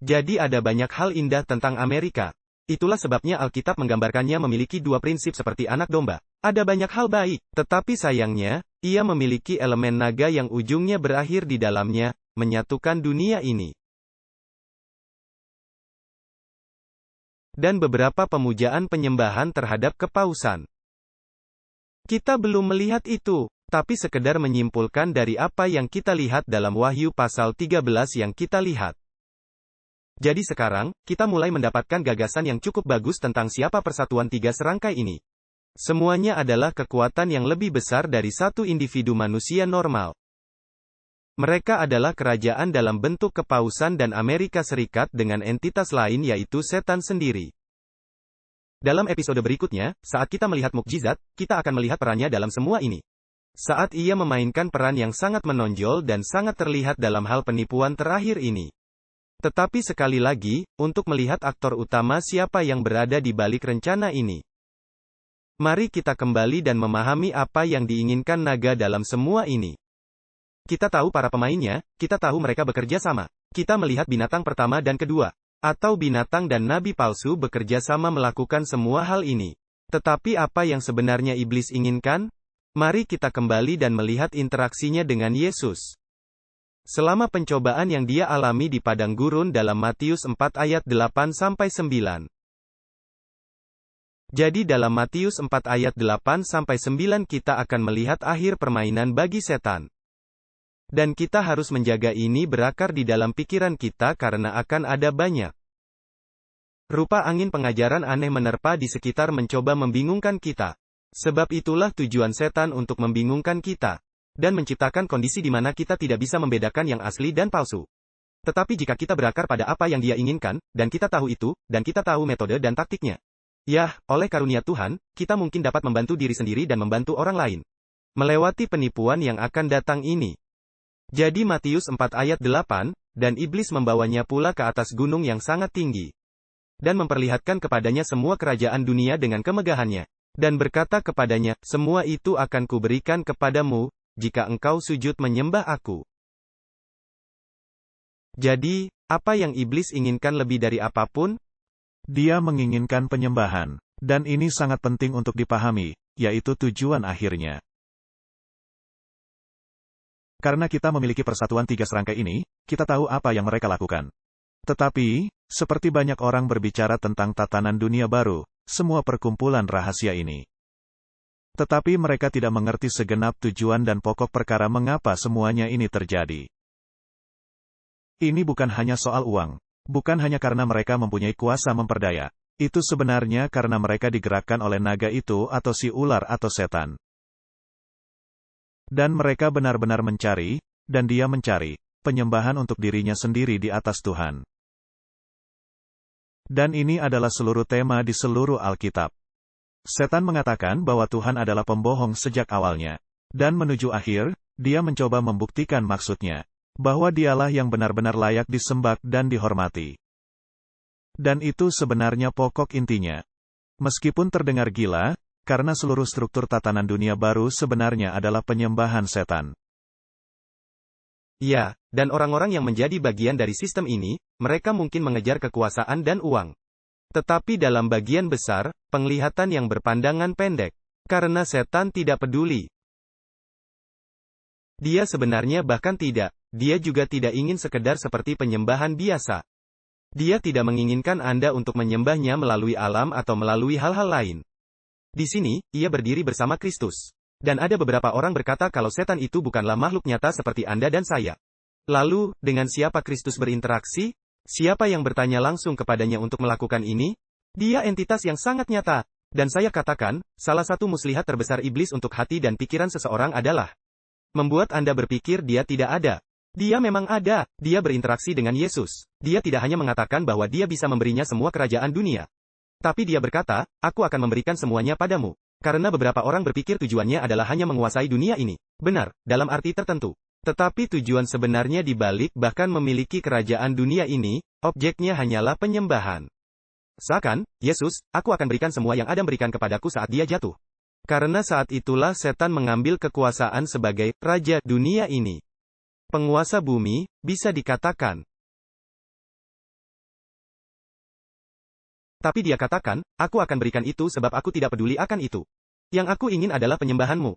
Jadi ada banyak hal indah tentang Amerika. Itulah sebabnya Alkitab menggambarkannya memiliki dua prinsip seperti anak domba. Ada banyak hal baik, tetapi sayangnya, ia memiliki elemen naga yang ujungnya berakhir di dalamnya, menyatukan dunia ini. Dan beberapa pemujaan penyembahan terhadap kepausan. Kita belum melihat itu, tapi sekedar menyimpulkan dari apa yang kita lihat dalam Wahyu pasal 13 yang kita lihat. Jadi sekarang, kita mulai mendapatkan gagasan yang cukup bagus tentang siapa persatuan tiga serangkai ini. Semuanya adalah kekuatan yang lebih besar dari satu individu manusia normal. Mereka adalah kerajaan dalam bentuk kepausan dan Amerika Serikat dengan entitas lain yaitu setan sendiri. Dalam episode berikutnya, saat kita melihat mukjizat, kita akan melihat perannya dalam semua ini. Saat ia memainkan peran yang sangat menonjol dan sangat terlihat dalam hal penipuan terakhir ini. Tetapi sekali lagi, untuk melihat aktor utama siapa yang berada di balik rencana ini. Mari kita kembali dan memahami apa yang diinginkan naga dalam semua ini. Kita tahu para pemainnya, kita tahu mereka bekerja sama. Kita melihat binatang pertama dan kedua. Atau binatang dan nabi palsu bekerja sama melakukan semua hal ini. Tetapi apa yang sebenarnya iblis inginkan? Mari kita kembali dan melihat interaksinya dengan Yesus. Selama pencobaan yang dia alami di padang gurun dalam Matius 4 ayat 8-9. Jadi dalam Matius 4 ayat 8-9 kita akan melihat akhir permainan bagi setan. Dan kita harus menjaga ini berakar di dalam pikiran kita karena akan ada banyak rupa angin pengajaran aneh menerpa di sekitar mencoba membingungkan kita. Sebab itulah tujuan setan untuk membingungkan kita. Dan menciptakan kondisi di mana kita tidak bisa membedakan yang asli dan palsu. Tetapi jika kita berakar pada apa yang dia inginkan, dan kita tahu itu, dan kita tahu metode dan taktiknya. Yah, oleh karunia Tuhan, kita mungkin dapat membantu diri sendiri dan membantu orang lain. Melewati penipuan yang akan datang ini. Jadi Matius 4 ayat 8, dan iblis membawanya pula ke atas gunung yang sangat tinggi. Dan memperlihatkan kepadanya semua kerajaan dunia dengan kemegahannya. Dan berkata kepadanya, semua itu akan kuberikan kepadamu, jika engkau sujud menyembah aku. Jadi, apa yang iblis inginkan lebih dari apapun? Dia menginginkan penyembahan. Dan ini sangat penting untuk dipahami, yaitu tujuan akhirnya. Karena kita memiliki persatuan tiga serangkai ini, kita tahu apa yang mereka lakukan. Tetapi, seperti banyak orang berbicara tentang tatanan dunia baru, semua perkumpulan rahasia ini. Tetapi mereka tidak mengerti segenap tujuan dan pokok perkara mengapa semuanya ini terjadi. Ini bukan hanya soal uang. Bukan hanya karena mereka mempunyai kuasa memperdaya. Itu sebenarnya karena mereka digerakkan oleh naga itu atau si ular atau setan. Dan mereka benar-benar mencari, dan dia mencari, penyembahan untuk dirinya sendiri di atas Tuhan. Dan ini adalah seluruh tema di seluruh Alkitab. Setan mengatakan bahwa Tuhan adalah pembohong sejak awalnya. Dan menuju akhir, dia mencoba membuktikan maksudnya. Bahwa dialah yang benar-benar layak disembah dan dihormati. Dan itu sebenarnya pokok intinya. Meskipun terdengar gila, karena seluruh struktur tatanan dunia baru sebenarnya adalah penyembahan setan. Ya, dan orang-orang yang menjadi bagian dari sistem ini, mereka mungkin mengejar kekuasaan dan uang. Tetapi dalam bagian besar, penglihatan yang berpandangan pendek. Karena setan tidak peduli. Dia sebenarnya bahkan tidak. Dia juga tidak ingin sekedar seperti penyembahan biasa. Dia tidak menginginkan Anda untuk menyembahnya melalui alam atau melalui hal-hal lain. Di sini, ia berdiri bersama Kristus. Dan ada beberapa orang berkata kalau setan itu bukanlah makhluk nyata seperti Anda dan saya. Lalu, dengan siapa Kristus berinteraksi? Siapa yang bertanya langsung kepadanya untuk melakukan ini? Dia entitas yang sangat nyata. Dan saya katakan, salah satu muslihat terbesar iblis untuk hati dan pikiran seseorang adalah membuat Anda berpikir dia tidak ada. Dia memang ada. Dia berinteraksi dengan Yesus. Dia tidak hanya mengatakan bahwa dia bisa memberinya semua kerajaan dunia. Tapi dia berkata, aku akan memberikan semuanya padamu. Karena beberapa orang berpikir tujuannya adalah hanya menguasai dunia ini. Benar, dalam arti tertentu. Tetapi tujuan sebenarnya dibalik bahkan memiliki kerajaan dunia ini, objeknya hanyalah penyembahan. Seakan, Yesus, aku akan berikan semua yang Adam berikan kepadaku saat dia jatuh. Karena saat itulah setan mengambil kekuasaan sebagai raja dunia ini. Penguasa bumi, bisa dikatakan. Tapi dia katakan, aku akan berikan itu sebab aku tidak peduli akan itu. Yang aku ingin adalah penyembahanmu.